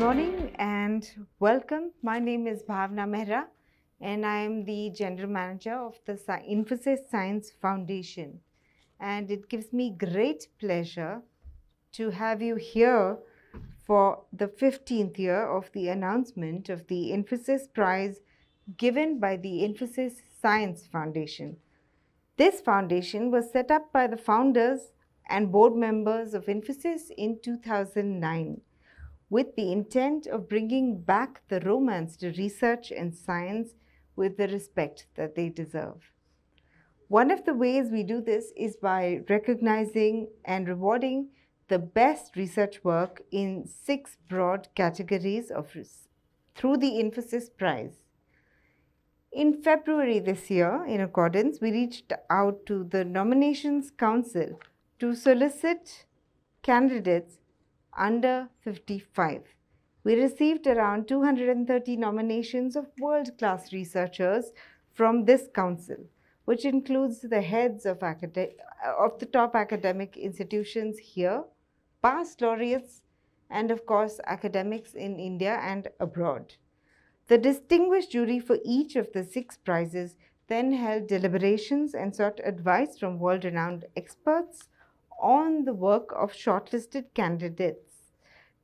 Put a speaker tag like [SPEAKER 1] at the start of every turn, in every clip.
[SPEAKER 1] morning and welcome. My name is Bhavna Mehra and I am the General Manager of the Infosys Science Foundation. And it gives me great pleasure to have you here for the 15th year of the announcement of the Infosys Prize given by the Infosys Science Foundation. This foundation was set up by the founders and board members of Infosys in 2009. With the intent of bringing back the romance to research and science with the respect that they deserve. One of the ways we do this is by recognizing and rewarding the best research work in 6 broad categories through the Infosys Prize. In February this year, in accordance, we reached out to the Nominations Council to solicit candidates under 55. We received around 230 nominations of world-class researchers from this council, which includes the heads of the top academic institutions here, past laureates, and of course academics in India and abroad. The distinguished jury for each of the 6 prizes then held deliberations and sought advice from world-renowned experts on the work of shortlisted candidates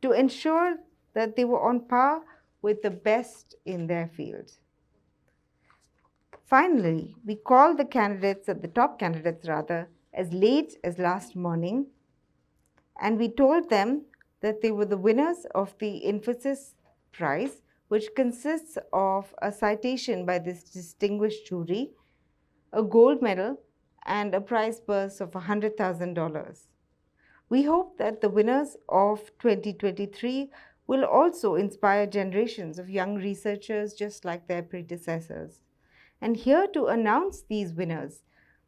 [SPEAKER 1] to ensure that they were on par with the best in their field. Finally, we called the top candidates as late as last morning, and we told them that they were the winners of the Infosys Prize, which consists of a citation by this distinguished jury, a gold medal, and a prize purse of $100,000. We hope that the winners of 2023 will also inspire generations of young researchers just like their predecessors. And here to announce these winners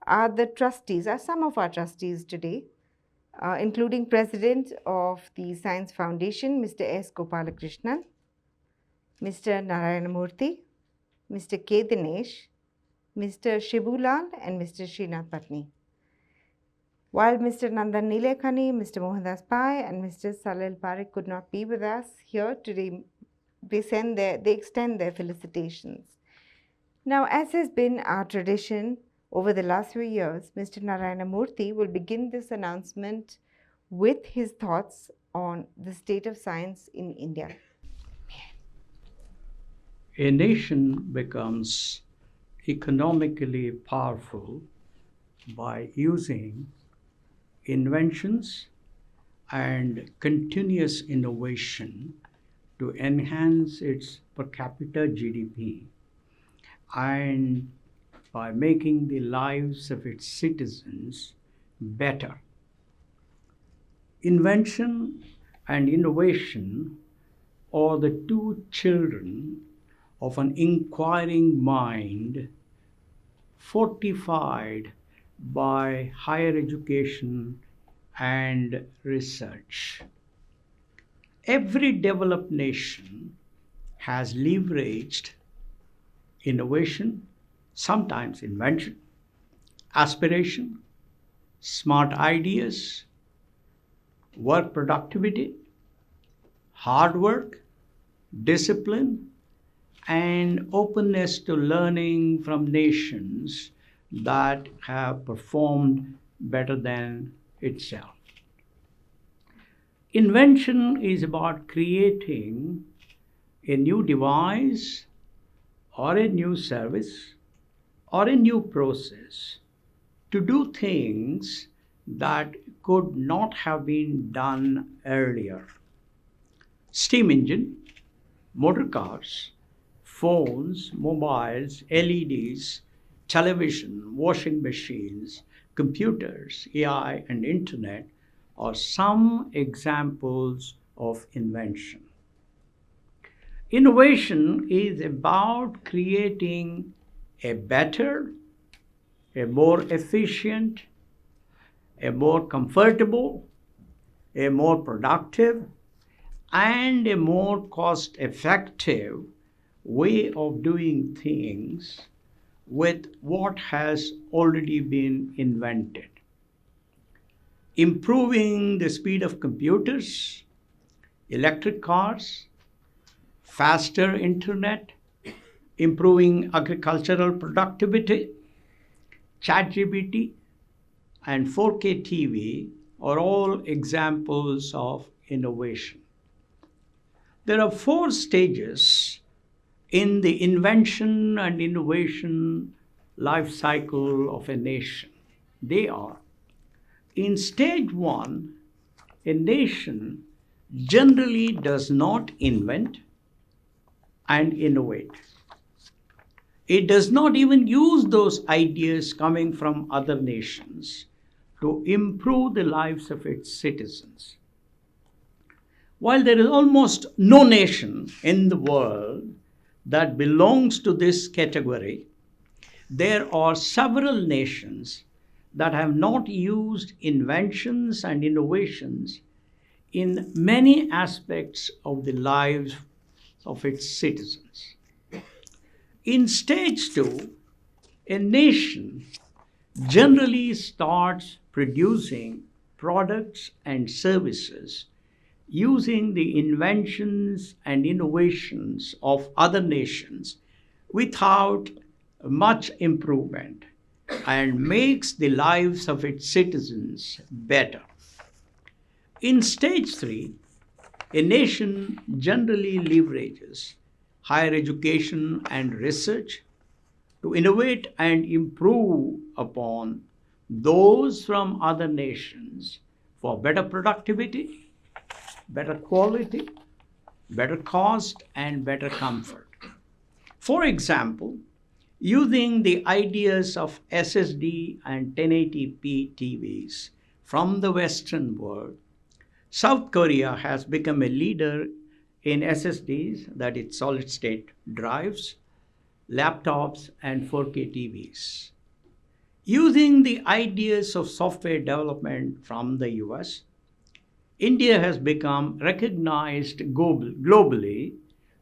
[SPEAKER 1] are the trustees, are some of our trustees today, including President of the Science Foundation, Mr. S. Gopalakrishnan, Mr. Narayana Murthy, Mr. K. Dinesh, Mr. Shibulal, and Mr. Srinath Patni. While Mr. Nandan Nilekhani, Mr. Mohandas Pai, and Mr. Salil Parekh could not be with us here today, they extend their felicitations. Now, as has been our tradition over the last few years, Mr. Narayana Murthy will begin this announcement with his thoughts on the state of science in India.
[SPEAKER 2] A nation becomes economically powerful by using inventions and continuous innovation to enhance its per capita GDP and by making the lives of its citizens better. Invention and innovation are the 2 children of an inquiring mind, fortified by higher education and research. Every developed nation has leveraged innovation, sometimes invention, aspiration, smart ideas, work productivity, hard work, discipline, and openness to learning from nations that have performed better than itself. Invention is about creating a new device or a new service or a new process to do things that could not have been done earlier. Steam engine, motor cars, phones, mobiles, LEDs, television, washing machines, computers, AI, and internet are some examples of invention. Innovation is about creating a better, a more efficient, a more comfortable, a more productive, and a more cost-effective way of doing things with what has already been invented. Improving the speed of computers, electric cars, faster internet, improving agricultural productivity, ChatGPT, and 4K TV are all examples of innovation. There are 4 stages in the invention and innovation life cycle of a nation. They are: in stage 1, a nation generally does not invent and innovate. It does not even use those ideas coming from other nations to improve the lives of its citizens. While there is almost no nation in the world that belongs to this category, there are several nations that have not used inventions and innovations in many aspects of the lives of its citizens. In stage 2, a nation generally starts producing products and services using the inventions and innovations of other nations without much improvement, and makes the lives of its citizens better. In stage 3, a nation generally leverages higher education and research to innovate and improve upon those from other nations for better productivity, better quality, better cost, and better comfort. For example, using the ideas of SSD and 1080p TVs from the Western world, South Korea has become a leader in SSDs, that is solid state drives, laptops, and 4K TVs. Using the ideas of software development from the US, India has become recognized globally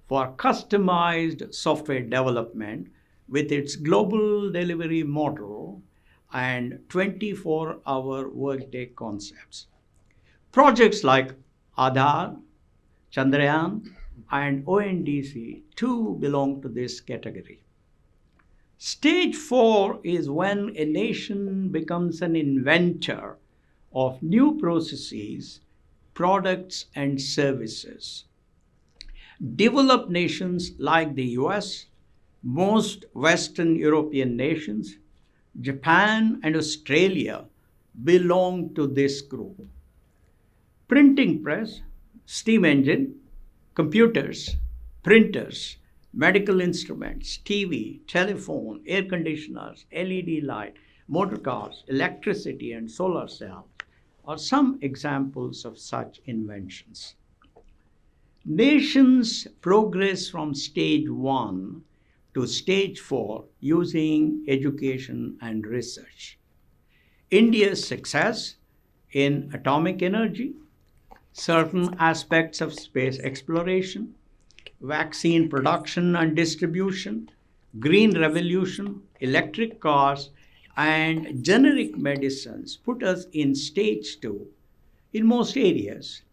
[SPEAKER 2] for customized software development with its global delivery model and 24-hour workday concepts. Projects like Aadhaar, Chandrayaan, and ONDC too belong to this category. Stage 4 is when a nation becomes an inventor of new processes, products, and services. Developed nations like the US, most Western European nations, Japan, and Australia belong to this group. Printing press, steam engine, computers, printers, medical instruments, TV, telephone, air conditioners, LED light, motor cars, electricity, and solar cells are some examples of such inventions. Nations progress from stage 1 to stage 4 using education and research. India's success in atomic energy, certain aspects of space exploration, vaccine production and distribution, green revolution, electric cars, and generic medicines put us in stage 2 in most areas,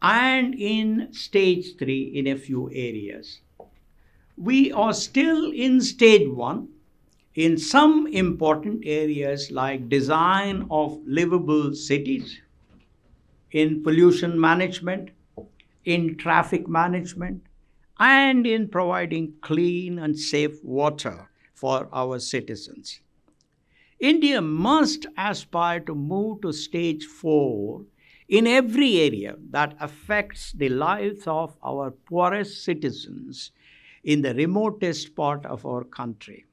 [SPEAKER 2] and in stage 3 in a few areas. We are still in stage 1 in some important areas like design of livable cities, in pollution management, in traffic management, and in providing clean and safe water for our citizens. India must aspire to move to stage 4 in every area that affects the lives of our poorest citizens in the remotest part of our country.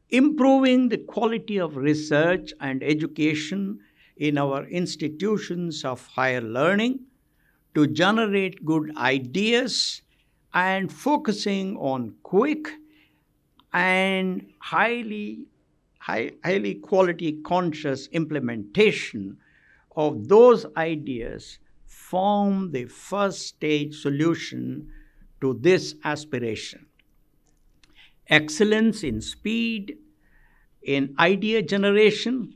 [SPEAKER 2] Improving the quality of research and education in our institutions of higher learning to generate good ideas, and focusing on quick and highly quality conscious implementation of those ideas form the first stage solution to this aspiration. Excellence in speed, in idea generation,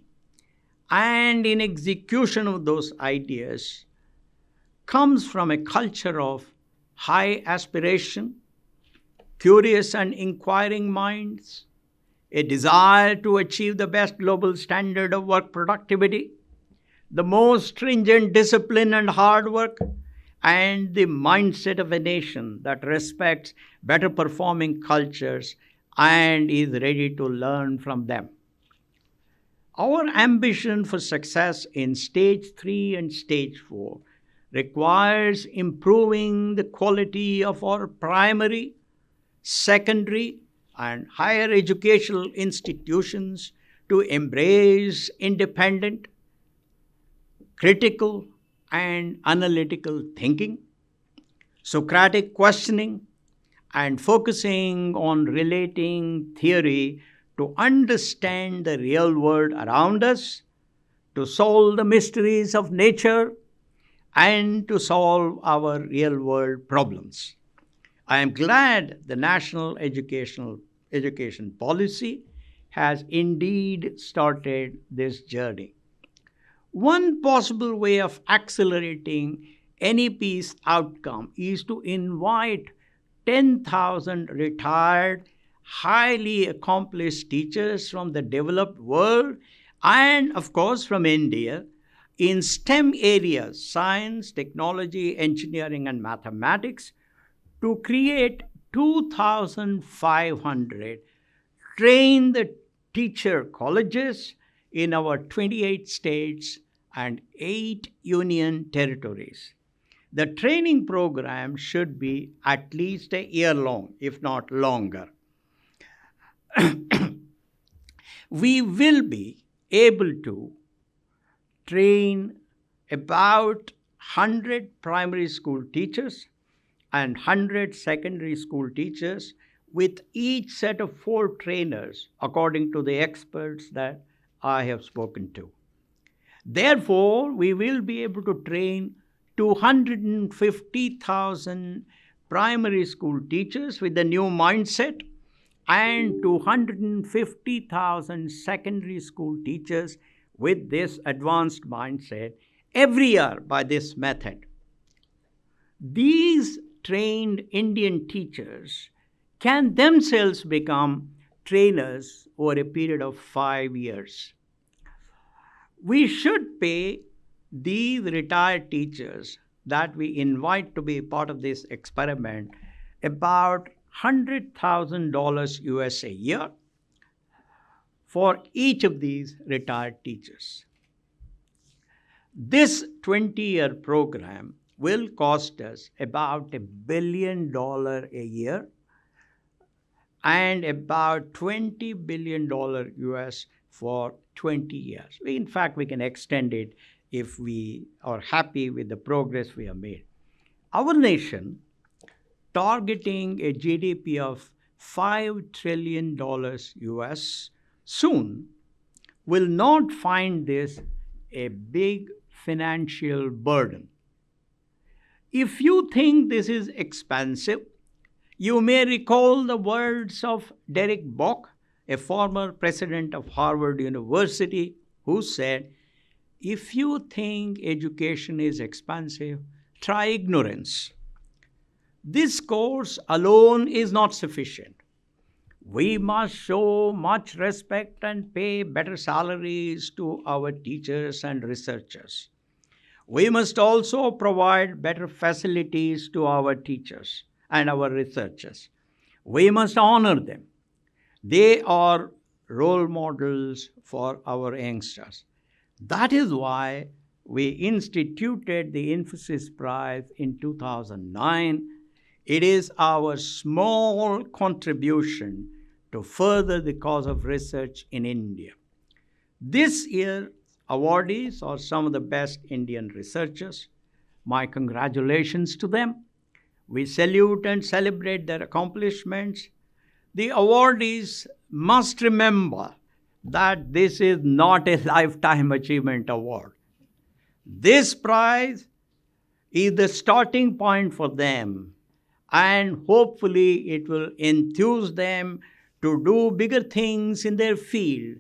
[SPEAKER 2] and in execution of those ideas comes from a culture of high aspiration, curious and inquiring minds, a desire to achieve the best global standard of work productivity, the most stringent discipline and hard work, and the mindset of a nation that respects better performing cultures and is ready to learn from them. Our ambition for success in stage 3 and stage 4 requires improving the quality of our primary, secondary, and higher educational institutions to embrace independent, critical, and analytical thinking, Socratic questioning, and focusing on relating theory to understand the real world around us, to solve the mysteries of nature, and to solve our real world problems. I am glad the National Education Policy has indeed started this journey. One possible way of accelerating NEP's outcome is to invite 10,000 retired, highly accomplished teachers from the developed world and, of course, from India in STEM areas, science, technology, engineering, and mathematics, to create 2,500 trained teacher colleges in our 28 states and 8 union territories. The training program should be at least a year long, if not longer. We will be able to train about 100 primary school teachers and 100 secondary school teachers, with each set of 4 trainers according to the experts that I have spoken to. Therefore, we will be able to train 250,000 primary school teachers with the new mindset and 250,000 secondary school teachers with this advanced mindset every year by this method. These trained Indian teachers can themselves become trainers over a period of 5 years. We should pay these retired teachers that we invite to be part of this experiment about $100,000 US a year for each of these retired teachers. This 20-year program will cost us about $1 billion a year and about $20 billion US for 20 years. In fact, we can extend it if we are happy with the progress we have made. Our nation, targeting a GDP of $5 trillion US soon, will not find this a big financial burden. If you think this is expensive, you may recall the words of Derek Bock, a former president of Harvard University, who said, "If you think education is expensive, try ignorance." This course alone is not sufficient. We must show much respect and pay better salaries to our teachers and researchers. We must also provide better facilities to our teachers and our researchers. We must honor them. They are role models for our youngsters. That is why we instituted the Infosys Prize in 2009. It is our small contribution to further the cause of research in India. This year, awardees are some of the best Indian researchers. My congratulations to them. We salute and celebrate their accomplishments. The awardees must remember that this is not a lifetime achievement award. This prize is the starting point for them, and hopefully it will enthuse them to do bigger things in their field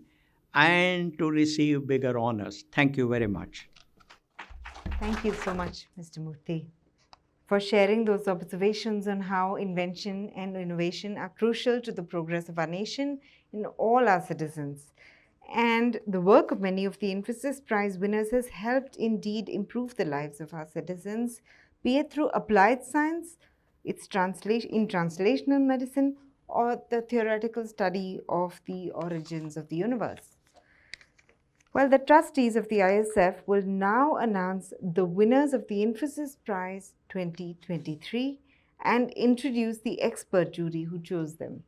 [SPEAKER 2] and to receive bigger honors. Thank you very much.
[SPEAKER 1] Thank you so much, Mr. Murthy. for sharing those observations on how invention and innovation are crucial to the progress of our nation and all our citizens. And the work of many of the Infosys Prize winners has helped indeed improve the lives of our citizens, be it through applied science, its in translational medicine, or the theoretical study of the origins of the universe. Well, the trustees of the ISF will now announce the winners of the Infosys Prize 2023 and introduce the expert jury who chose them.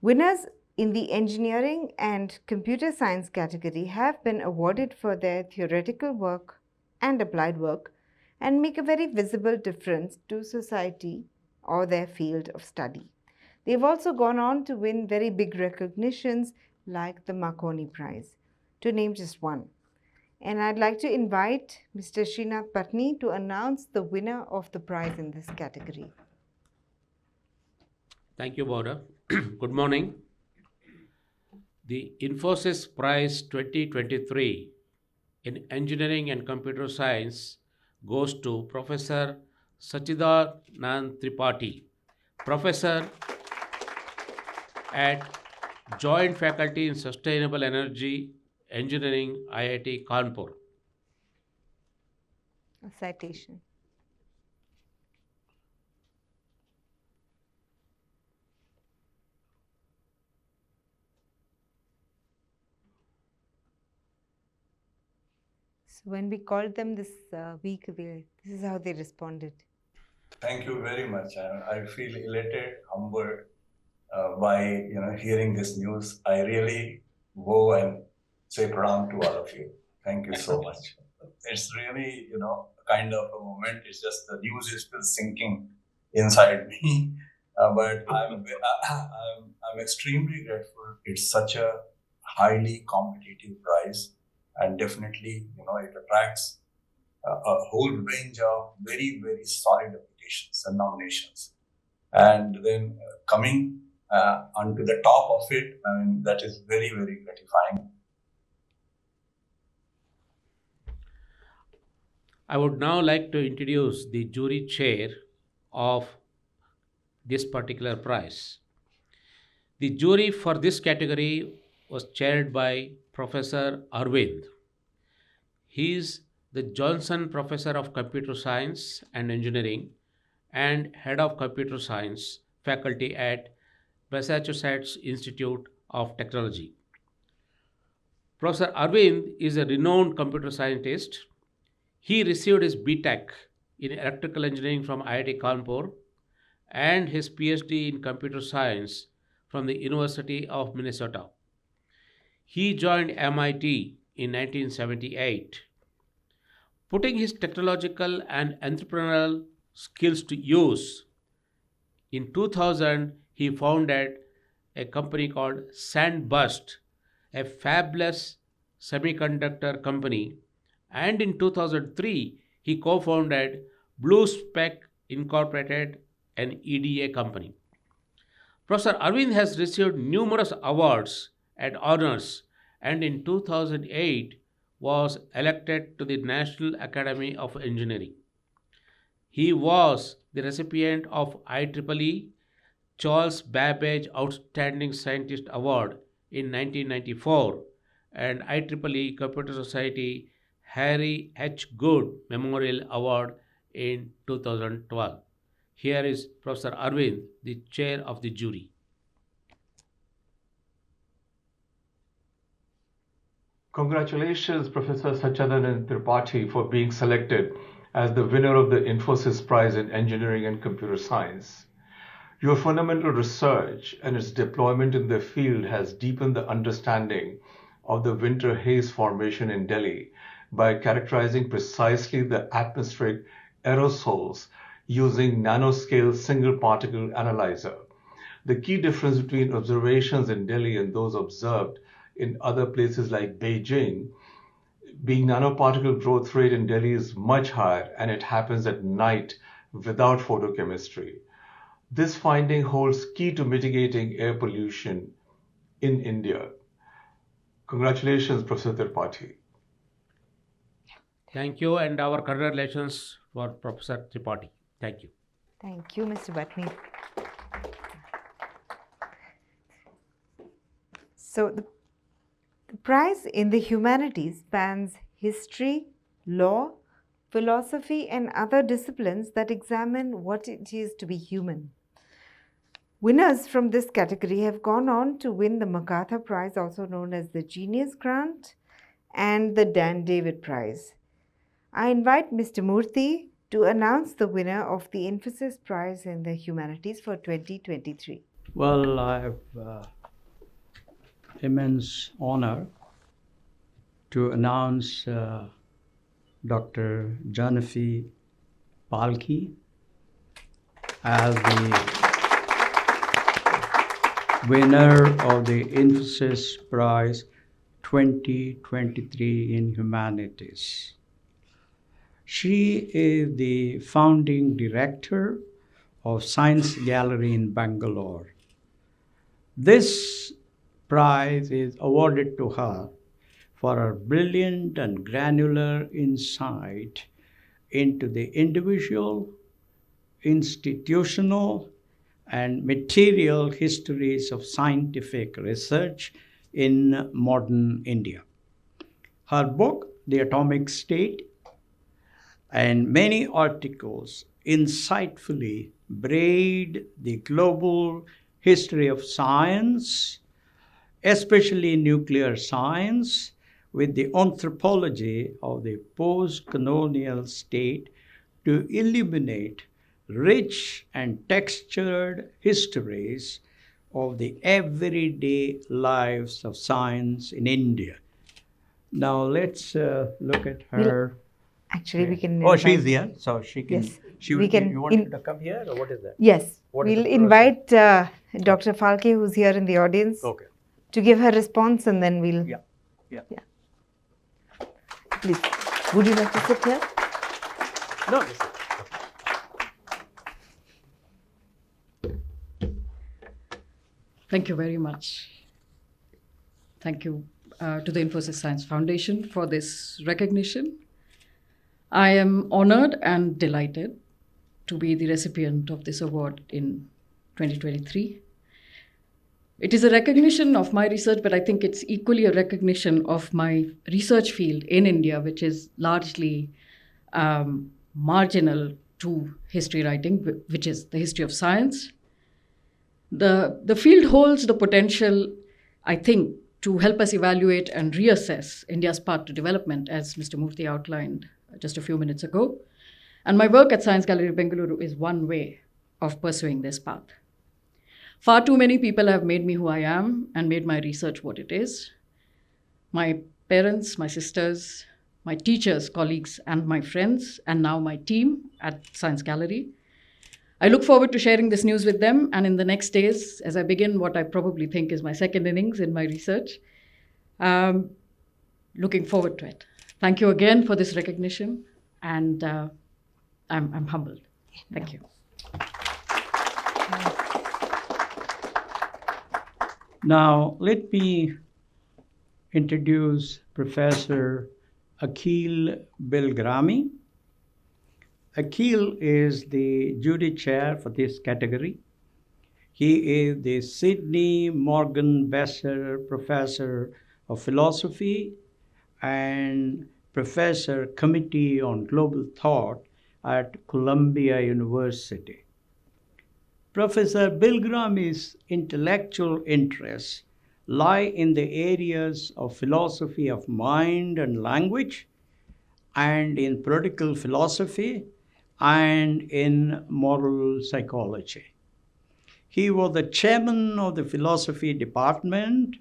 [SPEAKER 1] Winners in the engineering and computer science category have been awarded for their theoretical work and applied work and make a very visible difference to society or their field of study. They've also gone on to win very big recognitions like the Marconi Prize, to name just one. And I'd like to invite Mr. Srinath Patni to announce the winner of the prize in this category.
[SPEAKER 3] Thank you, Bora. Good morning. The Infosys Prize 2023 in Engineering and Computer Science goes to Professor Sachidanand Tripathi, Professor at Joint Faculty in Sustainable Energy Engineering, IIT Kanpur.
[SPEAKER 1] A citation. So when we called them this week, this is how they responded.
[SPEAKER 4] Thank you very much. I feel elated, humbled by hearing this news. I really go and say pranam to all of you. Thank you so much. It's really kind of a moment. It's just the news is still sinking inside me, but I'm extremely grateful. It's such a highly competitive prize, and definitely it attracts a whole range of very, very solid applications and nominations. And then coming onto the top of it, that is very, very gratifying.
[SPEAKER 3] I would now like to introduce the jury chair of this particular prize. The jury for this category was chaired by Professor Arvind. He is the Johnson Professor of Computer Science and Engineering and Head of Computer Science faculty at Massachusetts Institute of Technology. Professor Arvind is a renowned computer scientist. He received his BTech in Electrical Engineering from IIT Kanpur and his PhD in Computer Science from the University of Minnesota. He joined MIT in 1978. Putting his technological and entrepreneurial skills to use, in 2000 he founded a company called Sandburst, a fabless semiconductor company, and in 2003 he co-founded Blue Spec Incorporated, an EDA company. Professor Arvind has received numerous awards and honors, and in 2008 was elected to the National Academy of Engineering. He was the recipient of IEEE Charles Babbage Outstanding Scientist Award in 1994 and IEEE Computer Society Harry H. Good Memorial Award in 2012. Here is Professor Arvind, the chair of the jury.
[SPEAKER 5] Congratulations, Professor Sachidanand Tripathi, for being selected as the winner of the Infosys Prize in Engineering and Computer Science. Your fundamental research and its deployment in the field has deepened the understanding of the winter haze formation in Delhi by characterizing precisely the atmospheric aerosols using nanoscale single particle analyzer. The key difference between observations in Delhi and those observed in other places like Beijing, being nanoparticle growth rate in Delhi is much higher and it happens at night without photochemistry. This finding holds key to mitigating air pollution in India. Congratulations, Professor Tripathi.
[SPEAKER 3] Thank you, and our congratulations for Professor Tripathi. Thank you.
[SPEAKER 1] Thank you, Mr. Bhatni. So the prize in the humanities spans history, law, philosophy, and other disciplines that examine what it is to be human. Winners from this category have gone on to win the MacArthur Prize, also known as the Genius Grant, and the Dan David Prize. I invite Mr. Murthy to announce the winner of the Infosys Prize in the Humanities for 2023.
[SPEAKER 2] Well, I have immense honor to announce Dr. Janafi Palki as the winner of the Infosys Prize 2023 in Humanities. She is the founding director of Science Gallery in Bangalore. This prize is awarded to her for her brilliant and granular insight into the individual, institutional, and material histories of scientific research in modern India. Her book, The Atomic State, and many articles insightfully braid the global history of science, especially nuclear science, with the anthropology of the post-colonial state to illuminate rich and textured histories of the everyday lives of science in India. Now let's look at her.
[SPEAKER 1] Actually, we can.
[SPEAKER 2] Oh, she's here, so she can.
[SPEAKER 1] Yes,
[SPEAKER 2] she
[SPEAKER 1] we can
[SPEAKER 2] You want her to come here, or what is that?
[SPEAKER 1] Yes,
[SPEAKER 2] What is
[SPEAKER 1] we'll
[SPEAKER 2] the
[SPEAKER 1] invite Dr. Falke, who's here in the audience,
[SPEAKER 2] Okay.
[SPEAKER 1] to give her response, and then we'll.
[SPEAKER 2] Yeah.
[SPEAKER 1] Please, would you like to sit here?
[SPEAKER 2] No, this is.
[SPEAKER 6] Thank you very much. Thank you to the Infosys Science Foundation for this recognition. I am honored and delighted to be the recipient of this award in 2023. It is a recognition of my research, but I think it's equally a recognition of my research field in India, which is largely marginal to history writing, which is the history of science. The field holds the potential, I think, to help us evaluate and reassess India's path to development, as Mr. Murthy outlined just a few minutes ago. And my work at Science Gallery Bengaluru is one way of pursuing this path. Far too many people have made me who I am and made my research what it is. My parents, my sisters, my teachers, colleagues, and my friends, and now my team at Science Gallery. I look forward to sharing this news with them, and in the next days, as I begin what I probably think is my second innings in my research, looking forward to it. Thank you again for this recognition, and I'm humbled. Thank you.
[SPEAKER 2] Now, let me introduce Professor Akhil Belgrami. Akhil is the jury chair for this category. He is the Sidney Morgan Besser Professor of Philosophy and Professor Committee on Global Thought at Columbia University. Professor Belgrami's intellectual interests lie in the areas of philosophy of mind and language, and in political philosophy, and in moral psychology. He was the chairman of the philosophy department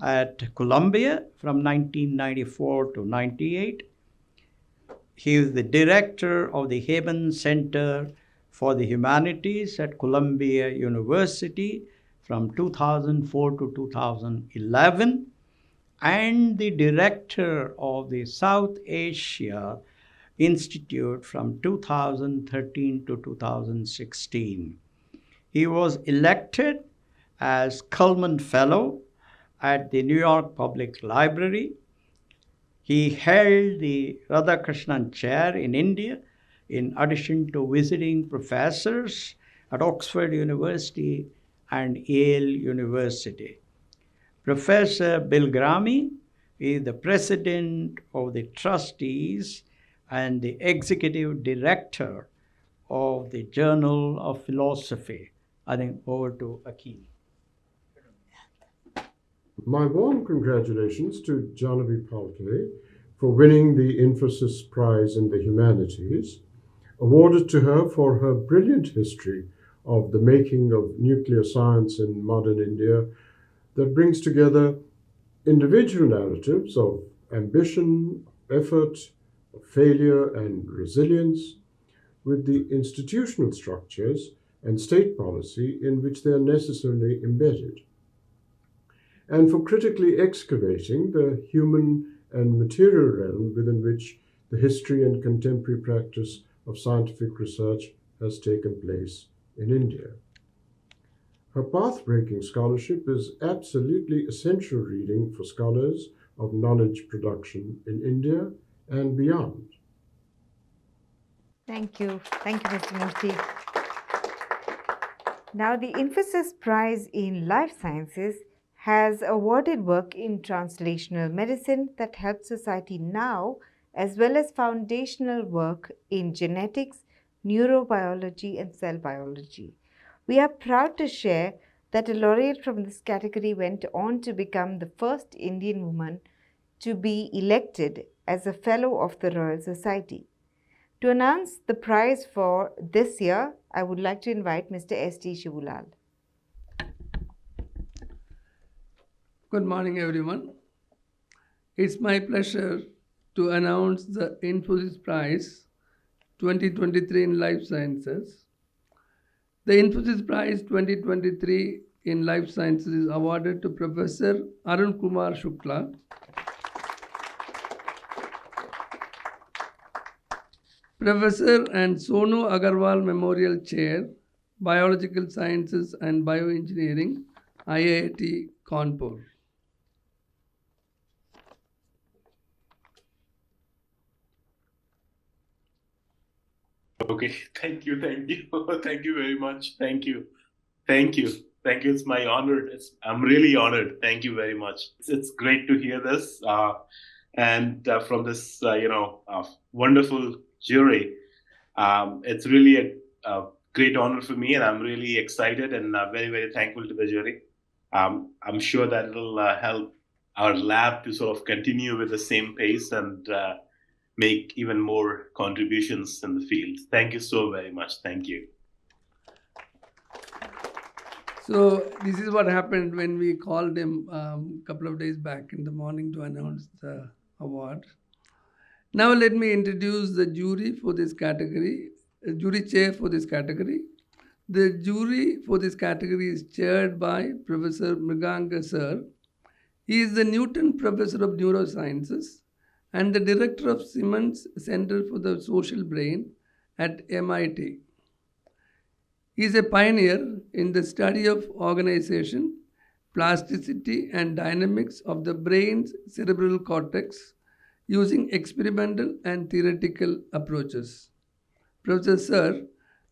[SPEAKER 2] at Columbia from 1994 to 98. He is the director of the Haven Center for the Humanities at Columbia University from 2004 to 2011, and the director of the South Asia Institute from 2013 to 2016. He was elected as Cullman Fellow at the New York Public Library. He held the Radhakrishnan Chair in India in addition to visiting professors at Oxford University and Yale University. Professor Bilgrami is the president of the Trustees and the executive director of the Journal of Philosophy. I think over to Akhil.
[SPEAKER 7] My warm congratulations to Janavi Palke for winning the Infosys Prize in the Humanities, awarded to her for her brilliant history of the making of nuclear science in modern India that brings together individual narratives of ambition, effort, failure, and resilience with the institutional structures and state policy in which they are necessarily embedded, and for critically excavating the human and material realm within which the history and contemporary practice of scientific research has taken place in India. Her path-breaking scholarship is absolutely essential reading for scholars of knowledge production in India and beyond.
[SPEAKER 1] Thank you. Thank you, Mr. Murthy. Now, the Infosys Prize in Life Sciences has awarded work in translational medicine that helps society now, as well as foundational work in genetics, neurobiology, and cell biology. We are proud to share that a laureate from this category went on to become the first Indian woman to be elected as a Fellow of the Royal Society. To announce the prize for this year, I would like to invite Mr. S.T. Shivulal.
[SPEAKER 8] Good morning, everyone. It's my pleasure to announce the Infosys Prize 2023 in Life Sciences. The Infosys Prize 2023 in Life Sciences is awarded to Professor Arun Kumar Shukla, Professor and Sonu Agarwal Memorial Chair, Biological Sciences and Bioengineering, IIT Kanpur.
[SPEAKER 9] Okay, thank you. Thank you very much. Thank you. It's my honor. I'm really honored. Thank you very much. It's great to hear this and from this, wonderful jury. It's really a great honor for me, and I'm really excited and very, very thankful to the jury. I'm sure that it'll help our lab to sort of continue with the same pace and make even more contributions in the field. Thank you so very much. Thank you.
[SPEAKER 8] So this is what happened when we called him a couple of days back in the morning to announce the award. Now let me introduce the jury for this category, jury chair for this category. The jury for this category is chaired by Professor Mriganga Sir. He is the Newton Professor of Neurosciences and the Director of Simmons Center for the Social Brain at MIT. He is a pioneer in the study of organization, plasticity, and dynamics of the brain's cerebral cortex using experimental and theoretical approaches. Professor Sir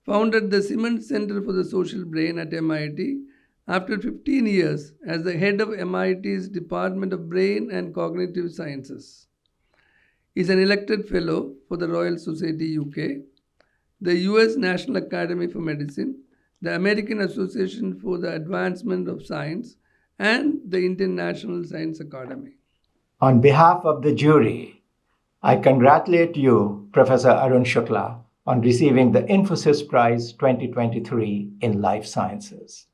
[SPEAKER 8] founded the Simmons Center for the Social Brain at MIT after 15 years as the head of MIT's Department of Brain and Cognitive Sciences. He is an elected fellow for the Royal Society UK, the US National Academy for Medicine, the American Association for the Advancement of Science, and the Indian National Science Academy.
[SPEAKER 10] On behalf of the jury, I congratulate you, Professor Arun Shukla, on receiving the Infosys Prize 2023 in Life Sciences.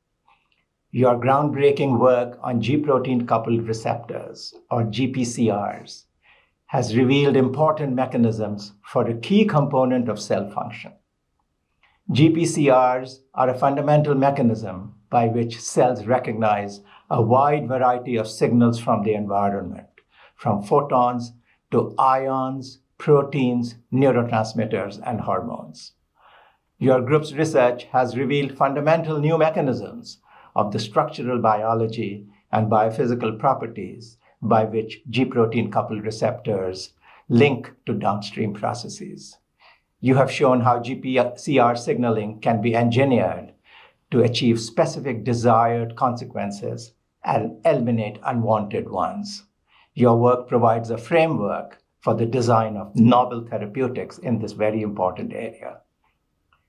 [SPEAKER 10] Your groundbreaking work on G-protein coupled receptors, or GPCRs, has revealed important mechanisms for a key component of cell function. GPCRs are a fundamental mechanism by which cells recognize a wide variety of signals from the environment, from photons to ions, proteins, neurotransmitters, and hormones. Your group's research has revealed fundamental new mechanisms of the structural biology and biophysical properties by which G-protein coupled receptors link to downstream processes. You have shown how GPCR signaling can be engineered to achieve specific desired consequences and eliminate unwanted ones. Your work provides a framework for the design of novel therapeutics in this very important area.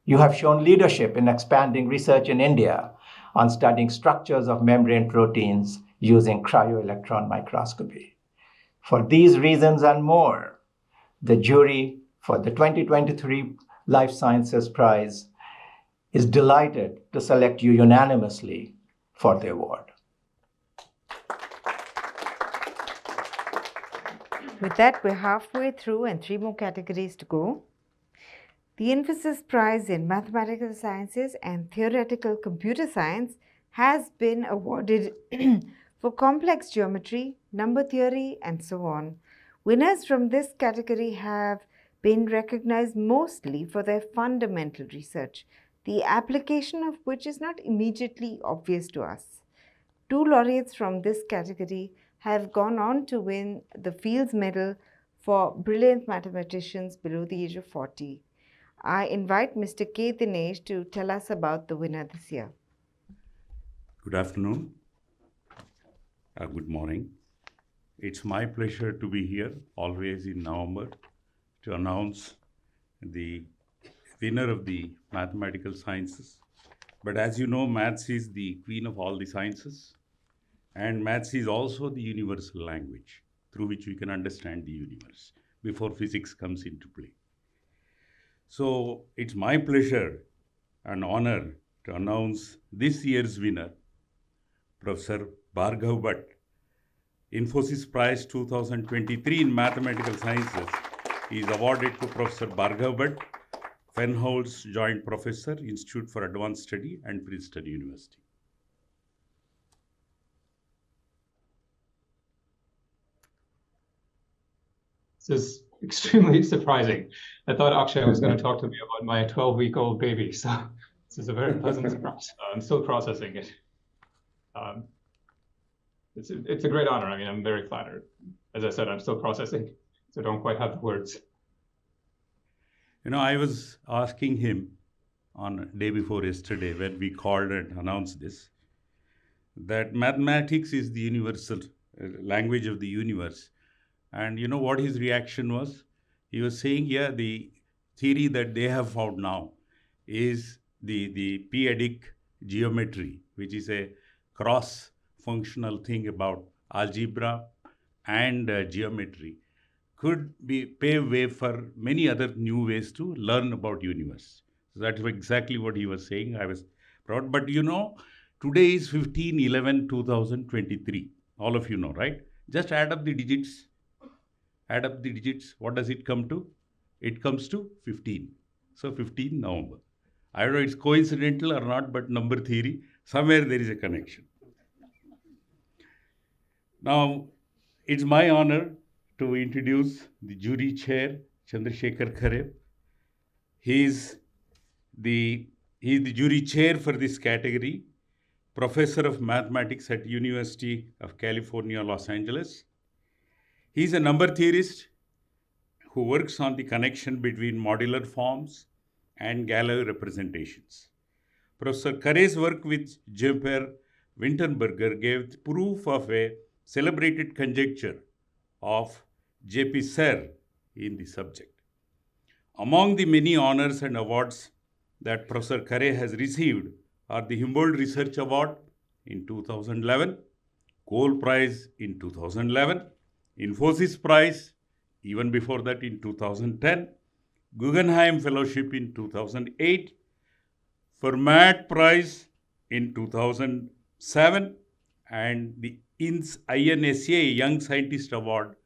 [SPEAKER 10] You have shown leadership in expanding research in India on studying structures of membrane proteins using cryo-electron microscopy. For these reasons and more, the jury for the 2023 Life Sciences Prize is delighted to select you unanimously for the award.
[SPEAKER 1] With that, we're halfway through and 3 more categories to go. The Infosys Prize in Mathematical Sciences and Theoretical Computer Science has been awarded for complex geometry, number theory, and so on. Winners from this category have been recognized mostly for their fundamental research, the application of which is not immediately obvious to us. 2 laureates from this category have gone on to win the Fields Medal for brilliant mathematicians below the age of 40. I invite Mr. K. Dinesh to tell us about the winner this year.
[SPEAKER 11] Good afternoon. Good morning. It's my pleasure to be here, always in November, to announce the winner of the mathematical sciences. But as you know, maths is the queen of all the sciences, and maths is also the universal language through which we can understand the universe before physics comes into play. So it's my pleasure and honor to announce this year's winner, Professor Bhargav Bhatt, Infosys Prize 2023 in Mathematical Sciences is awarded to Professor Bhargav Bhatt, Fenholz Joint Professor, Institute for Advanced Study and Princeton University.
[SPEAKER 12] This is extremely surprising. I thought Akshay was going to talk to me about my 12-week-old baby, so this is a very pleasant surprise. I'm still processing it. It's a great honor. I mean, I'm very flattered. As I said, I'm still processing, so I don't quite have the words.
[SPEAKER 11] You know, I was asking him on day before yesterday when we called and announced this, that mathematics is the universal language of the universe. And you know what his reaction was? He was saying, yeah, the theory that they have found now is the p-adic geometry, which is a cross-functional thing about algebra and geometry, could be pave way for many other new ways to learn about universe. So that's exactly what he was saying. I was proud. But you know, today is 15/11/2023. All of you know, right? Just add up the digits. Add up the digits. What does it come to? It comes to 15. So 15 November. I don't know it's coincidental or not, but number theory, somewhere there is a connection. Now, it's my honor to introduce the jury chair, Chandrasekhar Khare. He is the jury chair for this category, professor of mathematics at University of California, Los Angeles. He is a number theorist who works on the connection between modular forms and Galois representations. Professor Khare's work with Jean-Pierre Winterberger gave proof of a celebrated conjecture of J.P. Serre in the subject. Among the many honors and awards that Professor Khare has received are the Humboldt Research Award in 2011, Cole Prize in 2011, Infosys Prize, even before that in 2010, Guggenheim Fellowship in 2008, Fermat Prize in 2007, and the INSA Young Scientist Award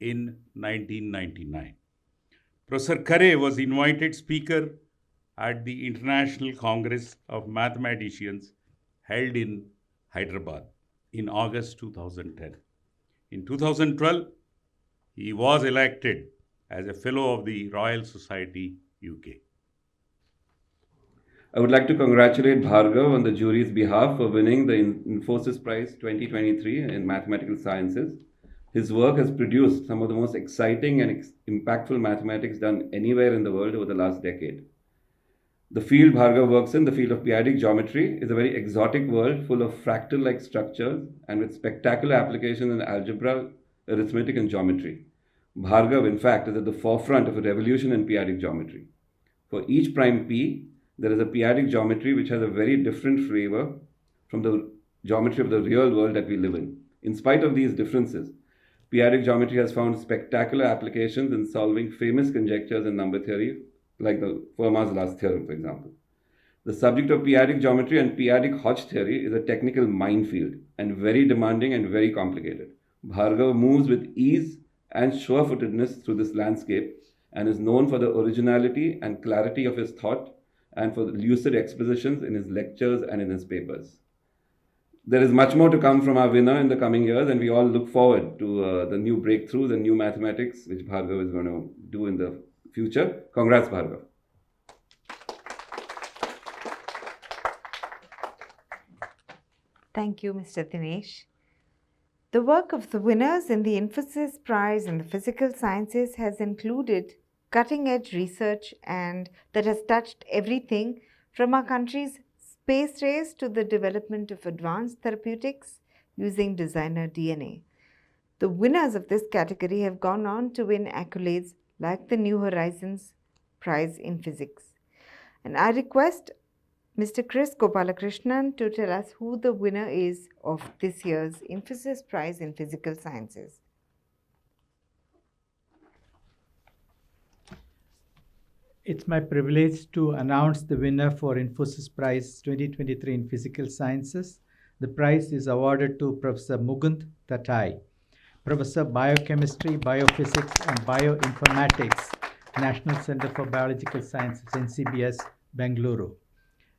[SPEAKER 11] in 1999. Professor Khare was invited speaker at the International Congress of Mathematicians held in Hyderabad in August 2010. In 2012, he was elected as a Fellow of the Royal Society, UK.
[SPEAKER 13] I would like to congratulate Bhargav on the jury's behalf for winning the Infosys Prize 2023 in Mathematical Sciences. His work has produced some of the most exciting and impactful mathematics done anywhere in the world over the last decade. The field Bhargav works in, the field of p-adic geometry, is a very exotic world full of fractal-like structures and with spectacular applications in algebra, arithmetic, and geometry. Bhargav, in fact, is at the forefront of a revolution in p-adic geometry. For each prime p, there is a p-adic geometry which has a very different flavor from the geometry of the real world that we live in. In spite of these differences, p-adic geometry has found spectacular applications in solving famous conjectures in number theory, like the Fermat's last theorem, for example. The subject of p-adic geometry and p-adic Hodge theory is a technical minefield and very demanding and very complicated. Bhargav moves with ease and sure-footedness through this landscape and is known for the originality and clarity of his thought and for the lucid expositions in his lectures and in his papers. There is much more to come from our winner in the coming years, and we all look forward to the new breakthroughs and new mathematics which Bhargav is going to do in the future. Congrats, Bhargav.
[SPEAKER 1] Thank you, Mr. Dinesh. The work of the winners in the Infosys Prize in the Physical Sciences has included cutting-edge research and that has touched everything from our country's space race to the development of advanced therapeutics using designer DNA. The winners of this category have gone on to win accolades like the New Horizons Prize in Physics. And I request Mr. Kris Gopalakrishnan to tell us who the winner is of this year's Infosys Prize in Physical Sciences.
[SPEAKER 14] It's my privilege to announce the winner for Infosys Prize 2023 in Physical Sciences. The prize is awarded to Professor Mukund Thattai, Professor Biochemistry, Biophysics and Bioinformatics, National Center for Biological Sciences, NCBS, Bengaluru,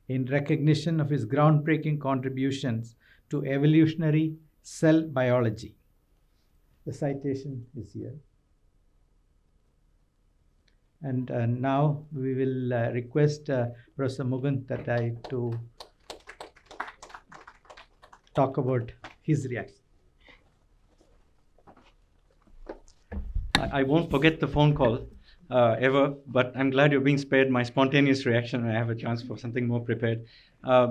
[SPEAKER 14] in recognition of his groundbreaking contributions to evolutionary cell biology. The citation is here. And now we will request Professor Mukund Thattai to talk about his reaction.
[SPEAKER 15] I won't forget the phone call ever, but I'm glad you're being spared my spontaneous reaction and I have a chance for something more prepared.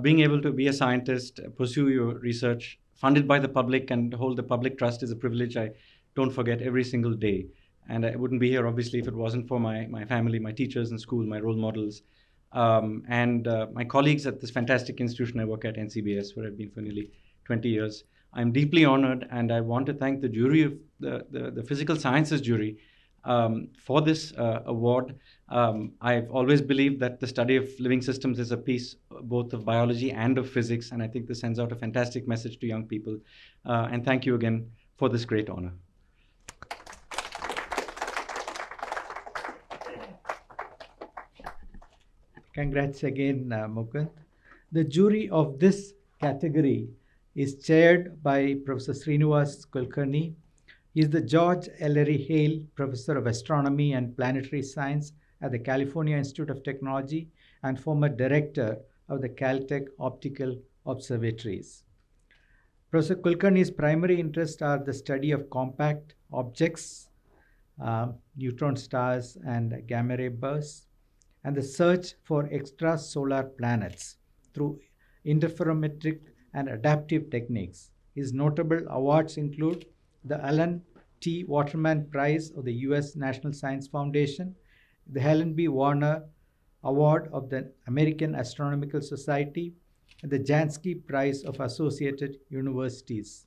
[SPEAKER 15] Being able to be a scientist, pursue your research, funded by the public and hold the public trust is a privilege I don't forget every single day. And I wouldn't be here, obviously, if it wasn't for my family, my teachers in school, my role models, and my colleagues at this fantastic institution I work at, NCBS, where I've been for nearly 20 years. I'm deeply honored, and I want to thank the jury of the Physical Sciences jury for this award. I've always believed that the study of living systems is a piece both of biology and of physics, and I think this sends out a fantastic message to young people. And thank you again for this great honor.
[SPEAKER 14] Congrats again, Mukund. The jury of this category is chaired by Professor Srinivas Kulkarni. He is the George Ellery Hale Professor of Astronomy and Planetary Science at the California Institute of Technology and former director of the Caltech Optical Observatories. Professor Kulkarni's primary interests are the study of compact objects, neutron stars and gamma ray bursts, and the search for extrasolar planets through interferometric and adaptive techniques. His notable awards include the Alan T. Waterman Prize of the U.S. National Science Foundation, the Helen B. Warner Award of the American Astronomical Society, and the Jansky Prize of Associated Universities.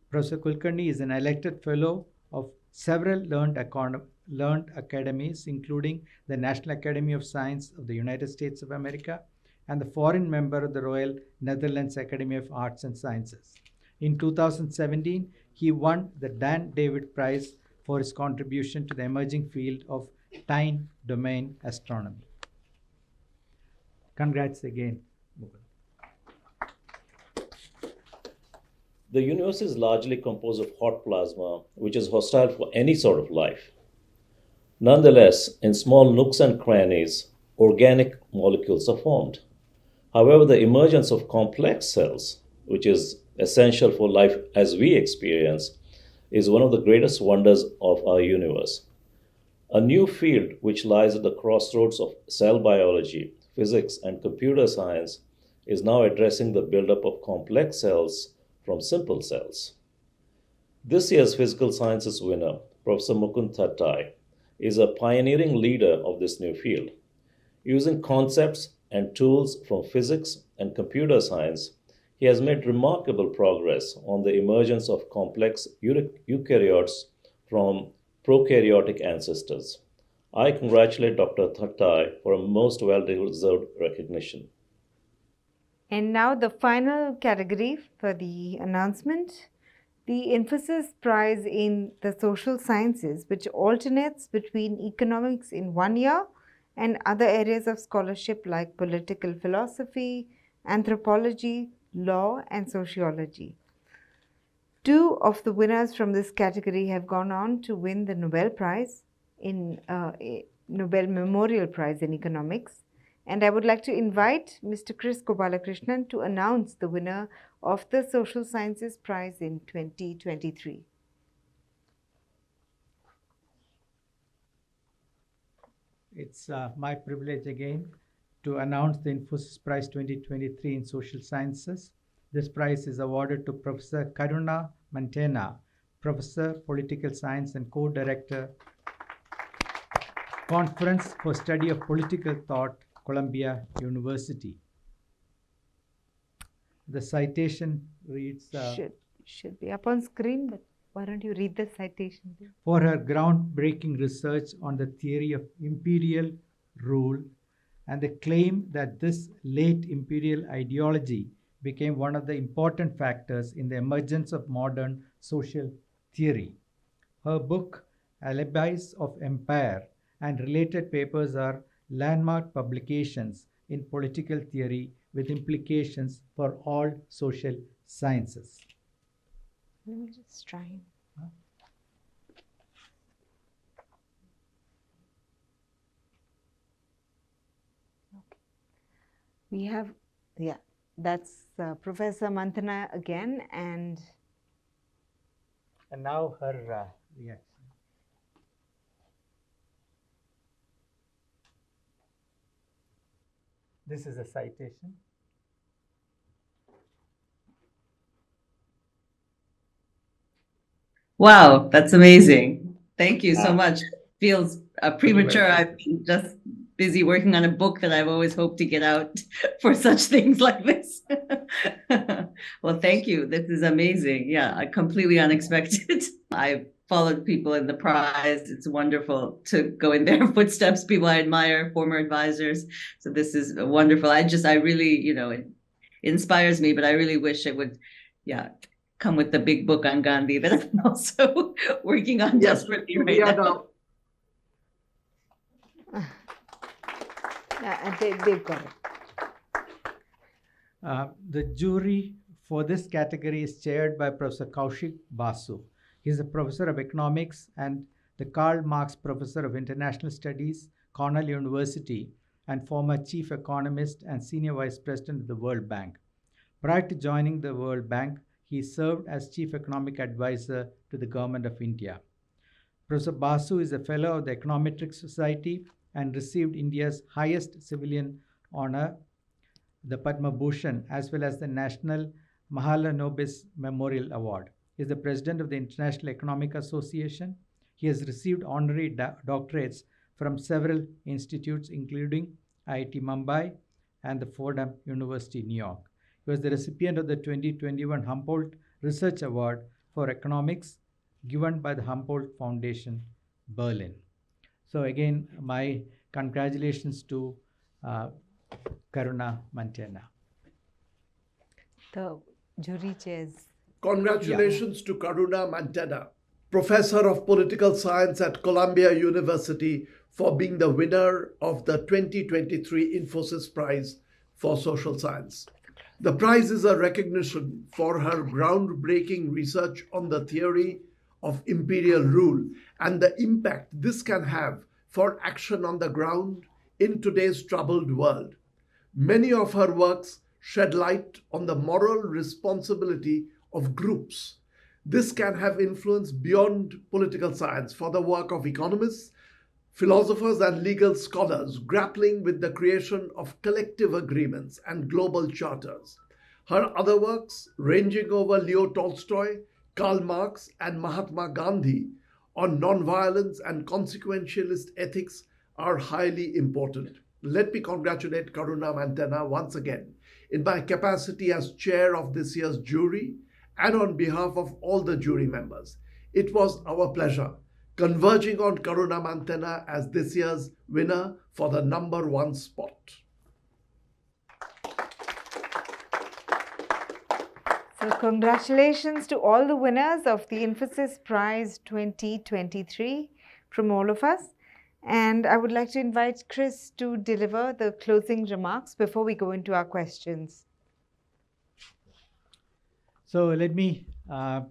[SPEAKER 14] Professor Kulkarni is an elected fellow of several learned academies, including the National Academy of Science of the United States of America and the foreign member of the Royal Netherlands Academy of Arts and Sciences. In 2017, he won the Dan David Prize for his contribution to the emerging field of time domain astronomy. Congrats again.
[SPEAKER 16] The universe is largely composed of hot plasma, which is hostile for any sort of life. Nonetheless, in small nooks and crannies, organic molecules are formed. However, the emergence of complex cells, which is essential for life as we experience, is one of the greatest wonders of our universe. A new field which lies at the crossroads of cell biology, physics, and computer science is now addressing the buildup of complex cells from simple cells. This year's Physical Sciences winner, Professor Mukund Thattai, is a pioneering leader of this new field. Using concepts and tools from physics and computer science, he has made remarkable progress on the emergence of complex eukaryotes from prokaryotic ancestors. I congratulate Dr. Thattai for a most well-deserved recognition.
[SPEAKER 1] And now the final category for the announcement, the Infosys Prize in the Social Sciences, which alternates between economics in one year and other areas of scholarship like political philosophy, anthropology, law, and sociology. Two of the winners from this category have gone on to win the Nobel Prize in Nobel Memorial Prize in Economics. And I would like to invite Mr. Kris Gopalakrishnan to announce the winner of the Social Sciences Prize in 2023.
[SPEAKER 14] It's my privilege again to announce the Infosys Prize 2023 in Social Sciences. This prize is awarded to Professor Karuna Mantena, Professor, Political Science and Co-Director, Conference for Study of Political Thought, Columbia University. The citation reads...
[SPEAKER 1] should be up on screen, but why don't you read the citation?
[SPEAKER 14] For her groundbreaking research on the theory of imperial rule and the claim that this late imperial ideology became one of the important factors in the emergence of modern social theory. Her book, Alibis of Empire, and related papers are landmark publications in political theory with implications for all social sciences.
[SPEAKER 1] Let me just try. Okay. We have, that's Professor Mantana again, and
[SPEAKER 14] now her reaction. This is a citation.
[SPEAKER 17] Wow, that's amazing. Thank you so much. Feels premature. I've been just busy working on a book that I've always hoped to get out for such things like this. Well, thank you. This is amazing. Yeah, completely unexpected. I've followed people in the prize. It's wonderful to go in their footsteps, people I admire, former advisors. So this is wonderful. I really, it inspires me, but I really wish it would, come with the big book on Gandhi that I'm also working on desperately right now.
[SPEAKER 1] They've got it.
[SPEAKER 14] The jury for this category is chaired by Professor Kaushik Basu. He is a professor of economics and the Karl Marx Professor of International Studies, Cornell University, and former chief economist and senior vice president of the World Bank. Prior to joining the World Bank, he served as chief economic advisor to the government of India. Professor Basu is a fellow of the Econometric Society and received India's highest civilian honor, the Padma Bhushan, as well as the National Mahalanobis Memorial Award. He is the president of the International Economic Association. He has received honorary doctorates from several institutes, including IIT Mumbai and the Fordham University, New York. He was the recipient of the 2021 Humboldt Research Award for Economics, given by the Humboldt Foundation, Berlin. So again, my congratulations to Karuna Mantena.
[SPEAKER 1] The jury chairs.
[SPEAKER 18] Congratulations to Karuna Mantena, Professor of Political Science at Columbia University, for being the winner of the 2023 Infosys Prize for Social Science. The prize is a recognition for her groundbreaking research on the theory of imperial rule and the impact this can have for action on the ground in today's troubled world. Many of her works shed light on the moral responsibility of groups, This can have influence beyond political science for the work of economists, philosophers, and legal scholars grappling with the creation of collective agreements and global charters. Her other works, ranging over Leo Tolstoy, Karl Marx, and Mahatma Gandhi, on nonviolence and consequentialist ethics, are highly important. Let me congratulate Karuna Mantena once again in my capacity as chair of this year's jury and on behalf of all the jury members. It was our pleasure converging on Karuna Mantena as this year's winner for the #1 spot.
[SPEAKER 1] So congratulations to all the winners of the Infosys Prize 2023 from all of us. And I would like to invite Kris to deliver the closing remarks before we go into our questions.
[SPEAKER 14] So let me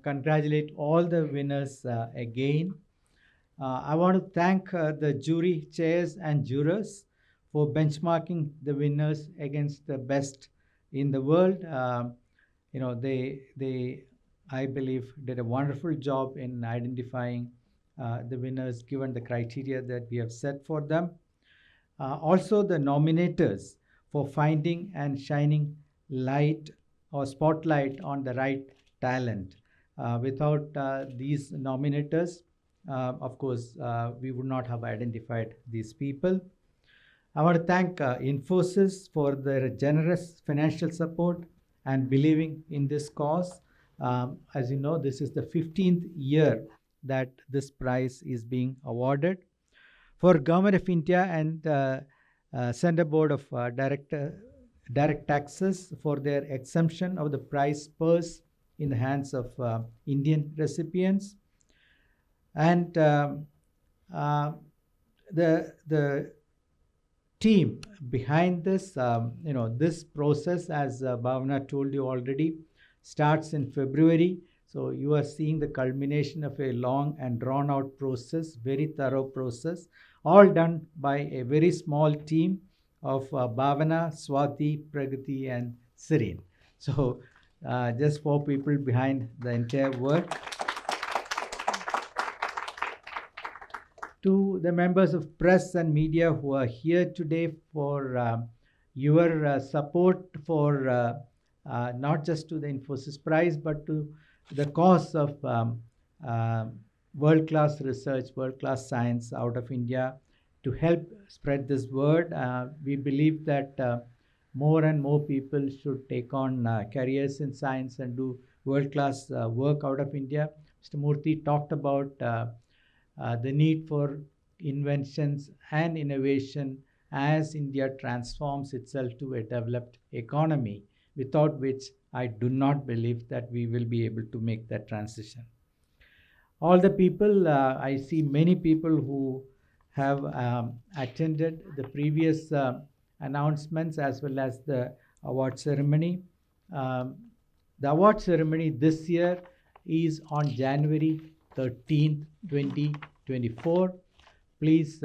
[SPEAKER 14] congratulate all the winners again. I want to thank the jury chairs and jurors for benchmarking the winners against the best in the world. They, I believe, did a wonderful job in identifying the winners given the criteria that we have set for them. Also the nominators for finding and shining light or spotlight on the right talent. Without these nominators, of course, we would not have identified these people. I want to thank Infosys for their generous financial support and believing in this cause. As you know, this is the 15th year that this prize is being awarded. For Government of India and Center Board of Direct Taxes for their exemption of the prize purse in the hands of Indian recipients. And the team behind this, this process, as Bhavna told you already, starts in February. So you are seeing the culmination of a long and drawn out process, very thorough process, all done by a very small team of Bhavana, Swati, Pragati, and Sirin. So just 4 people behind the entire work. To the members of press and media who are here today for your support for not just to the Infosys Prize, but to the cause of world-class research, world-class science out of India to help spread this word. We believe that more and more people should take on careers in science and do world-class work out of India. Mr. Murthy talked about the need for inventions and innovation as India transforms itself to a developed economy, without which I do not believe that we will be able to make that transition. All the people, I see many people who have attended the previous announcements as well as the award ceremony. The award ceremony this year is on January 13th, 2024. Please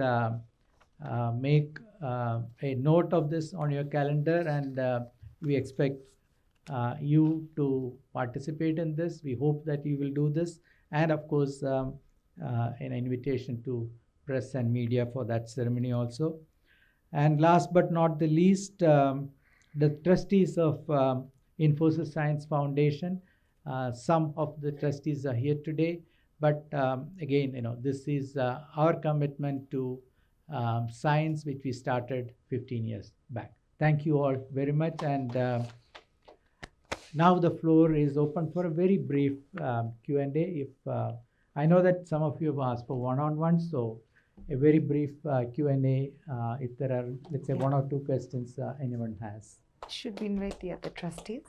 [SPEAKER 14] make a note of this on your calendar, and we expect you to participate in this. We hope that you will do this, and of course an invitation to press and media for that ceremony also. And last but not the least, the trustees of Infosys Science Foundation. Some of the trustees are here today, but again, this is our commitment to science, which we started 15 years back. Thank you all very much, and now the floor is open for a very brief Q&A. If I know that some of you have asked for one-on-one, so a very brief Q&A if there are, let's say, 1 or 2 questions anyone has.
[SPEAKER 1] Should we invite the other trustees?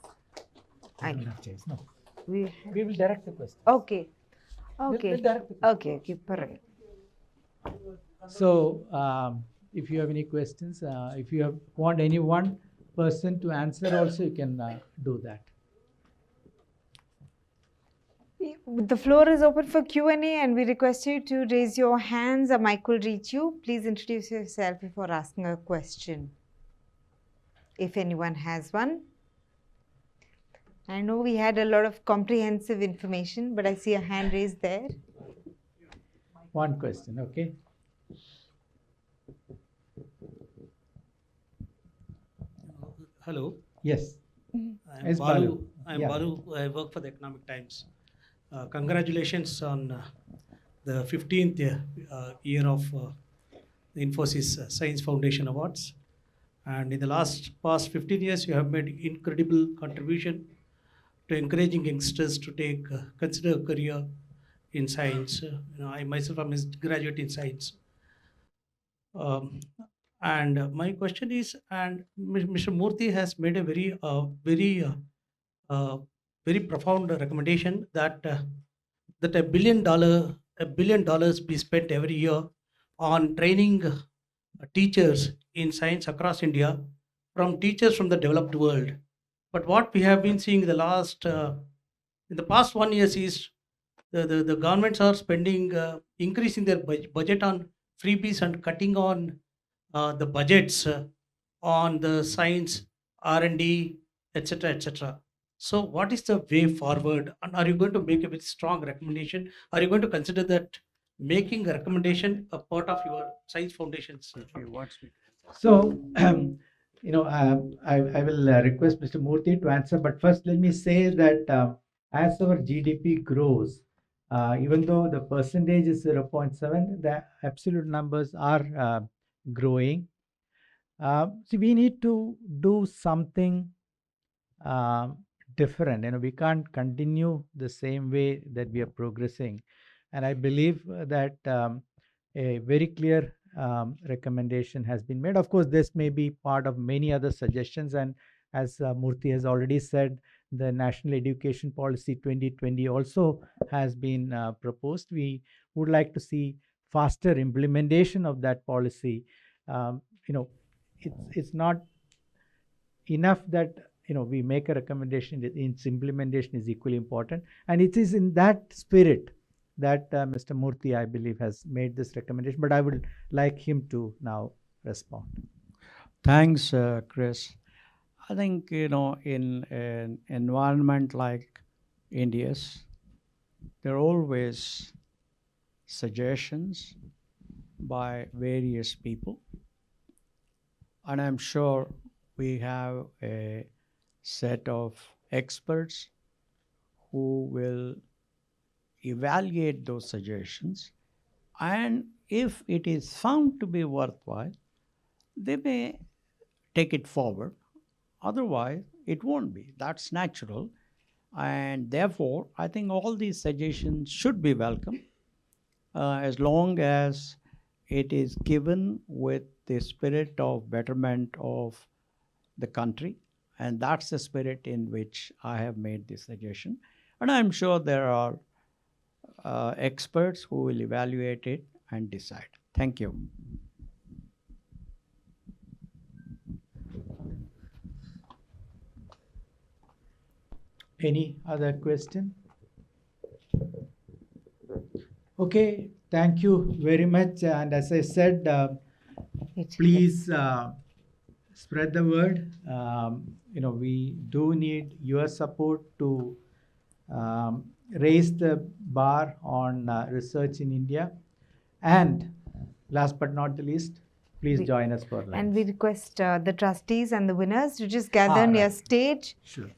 [SPEAKER 14] I don't have chairs, no.
[SPEAKER 1] We
[SPEAKER 14] will direct the questions.
[SPEAKER 1] Okay.
[SPEAKER 14] We'll direct the questions.
[SPEAKER 1] Okay, perfect.
[SPEAKER 14] So if you have any questions, if you want any one person to answer also, you can do that.
[SPEAKER 1] The floor is open for Q&A, and we request you to raise your hands. A mic will reach you. Please introduce yourself before asking a question, if anyone has one. I know we had a lot of comprehensive information, but I see a hand raised there.
[SPEAKER 14] One question, okay?
[SPEAKER 19] Hello.
[SPEAKER 14] Yes.
[SPEAKER 19] I'm
[SPEAKER 14] Yes,
[SPEAKER 19] Balu.
[SPEAKER 14] Balu.
[SPEAKER 19] I'm
[SPEAKER 14] Yeah.
[SPEAKER 19] Balu. I work for the Economic Times. Congratulations on the 15th year of the Infosys Science Foundation Awards. And in the past 15 years, you have made incredible contribution to encouraging youngsters to consider a career in science. I myself am a graduate in science. Um, and my question is, and Mr. Murthy has made a uh, very profound recommendation that that $1 billion be spent every year on training teachers in science across India from teachers from the developed world. But what we have been seeing in the past 1 year is the governments are spending increasing their budget on freebies and cutting on the budgets on the science R&D, etc., etc. So what is the way forward, and are you going to make a very strong recommendation? Are you going to consider that making a recommendation a part of your science foundations?
[SPEAKER 14] So, I will request Mr. Murthy to answer, but first let me say that as our GDP grows, even though the percentage is 0.7, the absolute numbers are growing. So we need to do something different. We can't continue the same way that we are progressing. And I believe that a very clear recommendation has been made. Of course, this may be part of many other suggestions. And as Murthy has already said, the National Education Policy 2020 also has been proposed. We would like to see faster implementation of that policy. It's not enough that we make a recommendation. Its implementation is equally important, and it is in that spirit that Mr. Murthy, I believe, has made this recommendation. But I would like him to now respond.
[SPEAKER 2] Thanks, Kris. I think in an environment like India's, there are always suggestions by various people, and I'm sure we have a set of experts who will evaluate those suggestions, and if it is found to be worthwhile, they may take it forward. Otherwise, it won't be. That's natural. And therefore, I think all these suggestions should be welcome as long as it is given with the spirit of betterment of the country. And that's the spirit in which I have made this suggestion. And I'm sure there are experts who will evaluate it and decide. Thank you.
[SPEAKER 14] Any other question? Okay, thank you very much. And as I said, please spread the word. We do need your support to raise the bar on research in India. And last but not the least, please join us for lunch.
[SPEAKER 1] And we request the trustees and the winners to just gather near stage.
[SPEAKER 14] Sure.